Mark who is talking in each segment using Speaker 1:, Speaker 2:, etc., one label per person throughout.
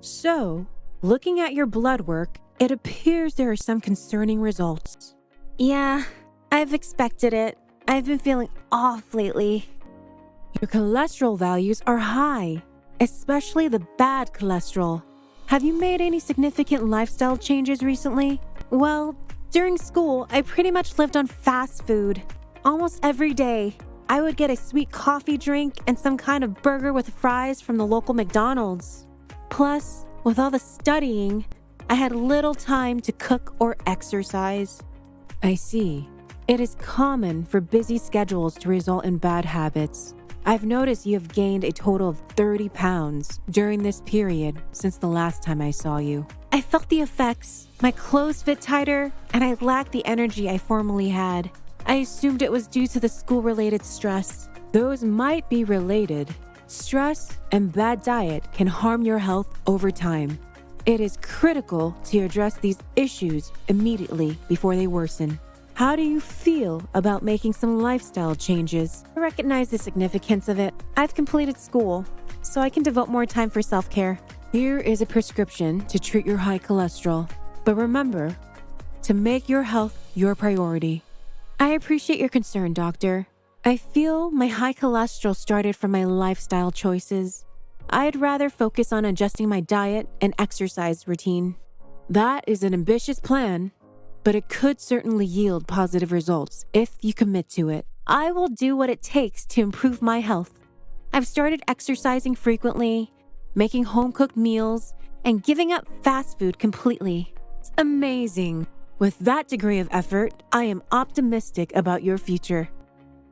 Speaker 1: So, looking at your blood work, it appears there are some concerning results.
Speaker 2: Yeah, I've expected it. I've been feeling off lately.
Speaker 1: Your cholesterol values are high, especially the bad cholesterol. Have you made any significant lifestyle changes recently?
Speaker 2: Well, during school, I pretty much lived on fast food. Almost every day, I would get a sweet coffee drink and some kind of burger with fries from the local McDonald's. Plus, with all the studying, I had little time to cook or exercise.
Speaker 1: I see. It is common for busy schedules to result in bad habits. I've noticed you have gained a total of 30 pounds during this period since the last time I saw you.
Speaker 2: I felt the effects. My clothes fit tighter, and I lacked the energy I formerly had. I assumed it was due to the school-related stress.
Speaker 1: Those might be related. Stress and bad diet can harm your health over time. It is critical to address these issues immediately before they worsen. How do you feel about making some lifestyle changes?
Speaker 2: I recognize the significance of it. I've completed school, so I can devote more time for self-care.
Speaker 1: Here is a prescription to treat your high cholesterol. But remember, to make your health your priority.
Speaker 2: I appreciate your concern, doctor. I feel my high cholesterol started from my lifestyle choices. I'd rather focus on adjusting my diet and exercise routine.
Speaker 1: That is an ambitious plan, but it could certainly yield positive results if you commit to it.
Speaker 2: I will do what it takes to improve my health. I've started exercising frequently, making home-cooked meals, and giving up fast food completely.
Speaker 1: It's amazing. With that degree of effort, I am optimistic about your future.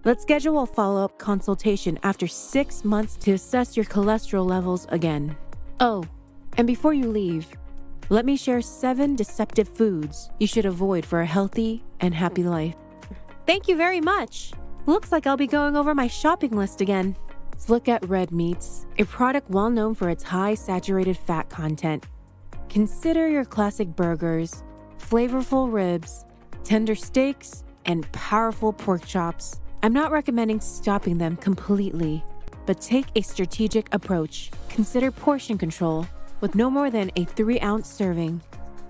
Speaker 1: Let's schedule a follow-up consultation after 6 months to assess your cholesterol levels again. Oh, and before you leave, let me share 7 deceptive foods you should avoid for a healthy and happy life.
Speaker 2: Thank you very much. Looks like I'll be going over my shopping list again.
Speaker 1: Let's look at red meats, a product well known for its high saturated fat content. Consider your classic burgers, flavorful ribs, tender steaks, and powerful pork chops. I'm not recommending stopping them completely, but take a strategic approach. Consider portion control with no more than a 3-ounce serving.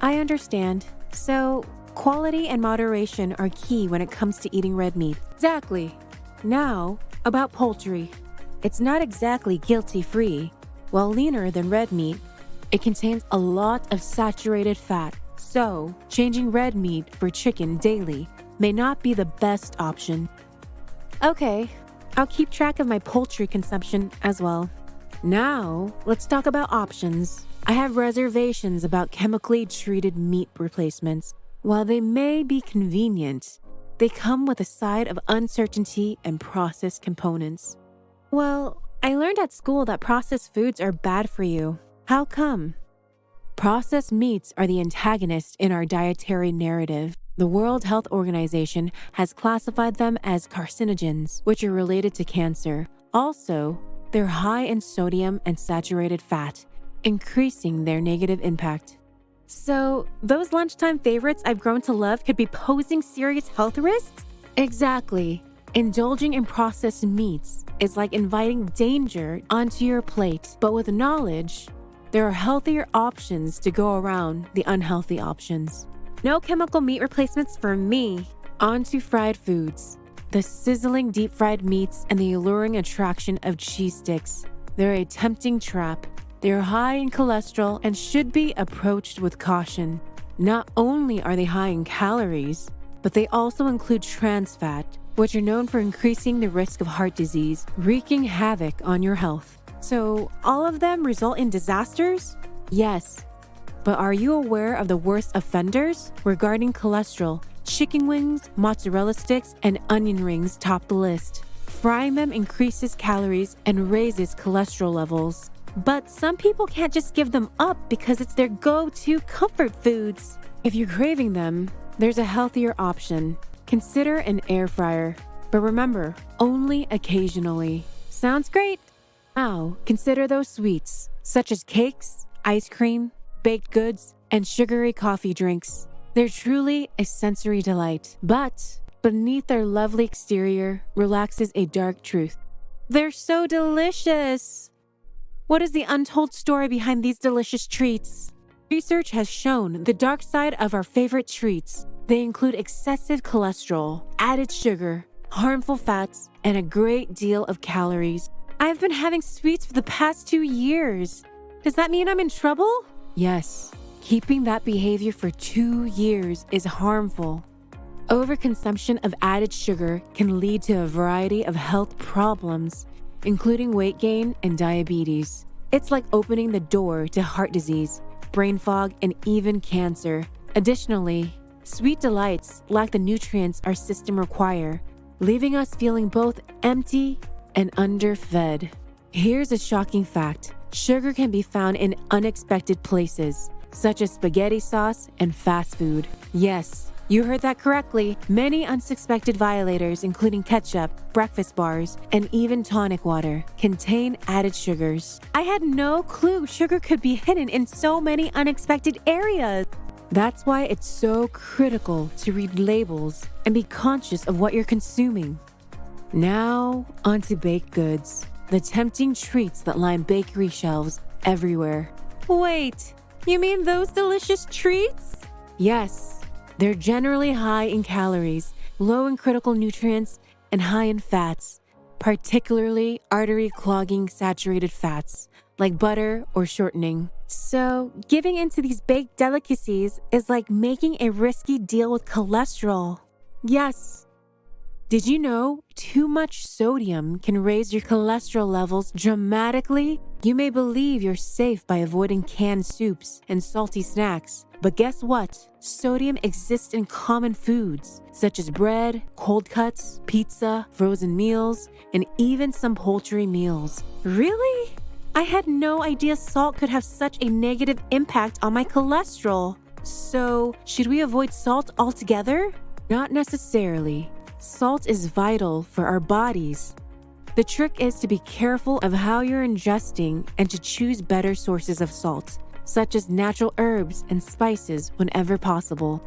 Speaker 2: I understand. So, quality and moderation are key when it comes to eating red meat.
Speaker 1: Exactly. Now, about poultry. It's not exactly guilty-free. While leaner than red meat, it contains a lot of saturated fat. So, changing red meat for chicken daily may not be the best option.
Speaker 2: Okay, I'll keep track of my poultry consumption as well.
Speaker 1: Now, let's talk about options. I have reservations about chemically treated meat replacements. While they may be convenient, they come with a side of uncertainty and processed components.
Speaker 2: Well, I learned at school that processed foods are bad for you. How come?
Speaker 1: Processed meats are the antagonist in our dietary narrative. The World Health Organization has classified them as carcinogens, which are related to cancer. Also, they're high in sodium and saturated fat, increasing their negative impact.
Speaker 2: So, those lunchtime favorites I've grown to love could be posing serious health risks?
Speaker 1: Exactly. Indulging in processed meats is like inviting danger onto your plate, but with knowledge, there are healthier options to go around the unhealthy options.
Speaker 2: No chemical meat replacements for me.
Speaker 1: On to fried foods. The sizzling deep-fried meats and the alluring attraction of cheese sticks. They're a tempting trap. They're high in cholesterol and should be approached with caution. Not only are they high in calories, but they also include trans fat, which are known for increasing the risk of heart disease, wreaking havoc on your health.
Speaker 2: So, all of them result in disasters?
Speaker 1: Yes. But are you aware of the worst offenders? Regarding cholesterol, chicken wings, mozzarella sticks, and onion rings top the list. Frying them increases calories and raises cholesterol levels.
Speaker 2: But some people can't just give them up because it's their go-to comfort foods.
Speaker 1: If you're craving them, there's a healthier option. Consider an air fryer. But remember, only occasionally.
Speaker 2: Sounds great.
Speaker 1: Now, consider those sweets, such as cakes, ice cream, baked goods, and sugary coffee drinks. They're truly a sensory delight. But beneath their lovely exterior relaxes a dark truth.
Speaker 2: They're so delicious.
Speaker 1: What is the untold story behind these delicious treats? Research has shown the dark side of our favorite treats. They include excessive cholesterol, added sugar, harmful fats, and a great deal of calories. I've been having sweets for the past 2 years. Does that mean I'm in trouble? Yes. Keeping that behavior for 2 years is harmful. Overconsumption of added sugar can lead to a variety of health problems, including weight gain and diabetes. It's like opening the door to heart disease, brain fog, and even cancer. Additionally, sweet delights lack the nutrients our system require, leaving us feeling both empty and underfed. Here's a shocking fact. Sugar can be found in unexpected places, such as spaghetti sauce and fast food. Yes, you heard that correctly. Many unsuspected violators, including ketchup, breakfast bars, and even tonic water, contain added sugars. I had no clue sugar could be hidden in so many unexpected areas. That's why it's so critical to read labels and be conscious of what you're consuming. Now, onto baked goods, the tempting treats that line bakery shelves everywhere. Wait, you mean those delicious treats? Yes. They're generally high in calories, low in critical nutrients, and high in fats, particularly artery-clogging saturated fats, like butter or shortening. So, giving into these baked delicacies is like making a risky deal with cholesterol. Yes. Did you know too much sodium can raise your cholesterol levels dramatically? You may believe you're safe by avoiding canned soups and salty snacks, but guess what? Sodium exists in common foods, such as bread, cold cuts, pizza, frozen meals, and even some poultry meals. Really? I had no idea salt could have such a negative impact on my cholesterol. So, should we avoid salt altogether? Not necessarily. Salt is vital for our bodies. The trick is to be careful of how you're ingesting and to choose better sources of salt, such as natural herbs and spices whenever possible.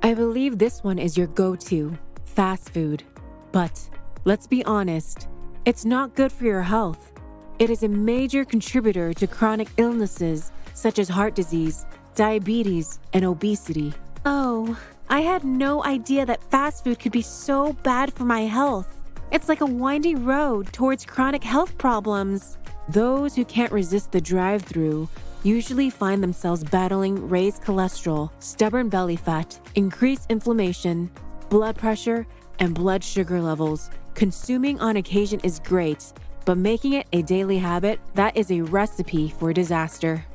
Speaker 1: I believe this one is your go-to, fast food. But let's be honest, it's not good for your health. It is a major contributor to chronic illnesses such as heart disease, diabetes, and obesity. Oh, I had no idea that fast food could be so bad for my health. It's like a windy road towards chronic health problems. Those who can't resist the drive-thru usually find themselves battling raised cholesterol, stubborn belly fat, increased inflammation, blood pressure, and blood sugar levels. Consuming on occasion is great, but making it a daily habit, that is a recipe for disaster.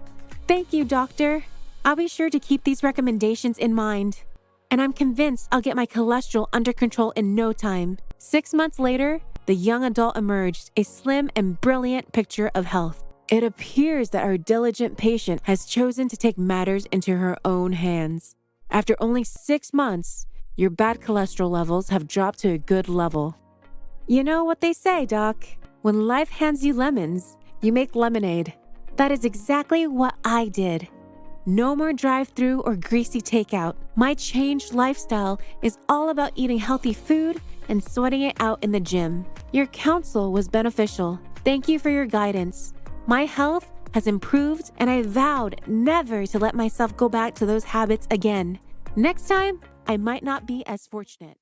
Speaker 1: Thank you, doctor. I'll be sure to keep these recommendations in mind. And I'm convinced I'll get my cholesterol under control in no time. 6 months later, the young adult emerged, a slim and brilliant picture of health. It appears that our diligent patient has chosen to take matters into her own hands. After only 6 months, your bad cholesterol levels have dropped to a good level. You know what they say, Doc? When life hands you lemons, you make lemonade. That is exactly what I did. No more drive-thru or greasy takeout. My changed lifestyle is all about eating healthy food and sweating it out in the gym. Your counsel was beneficial. Thank you for your guidance. My health has improved, and I vowed never to let myself go back to those habits again. Next time, I might not be as fortunate.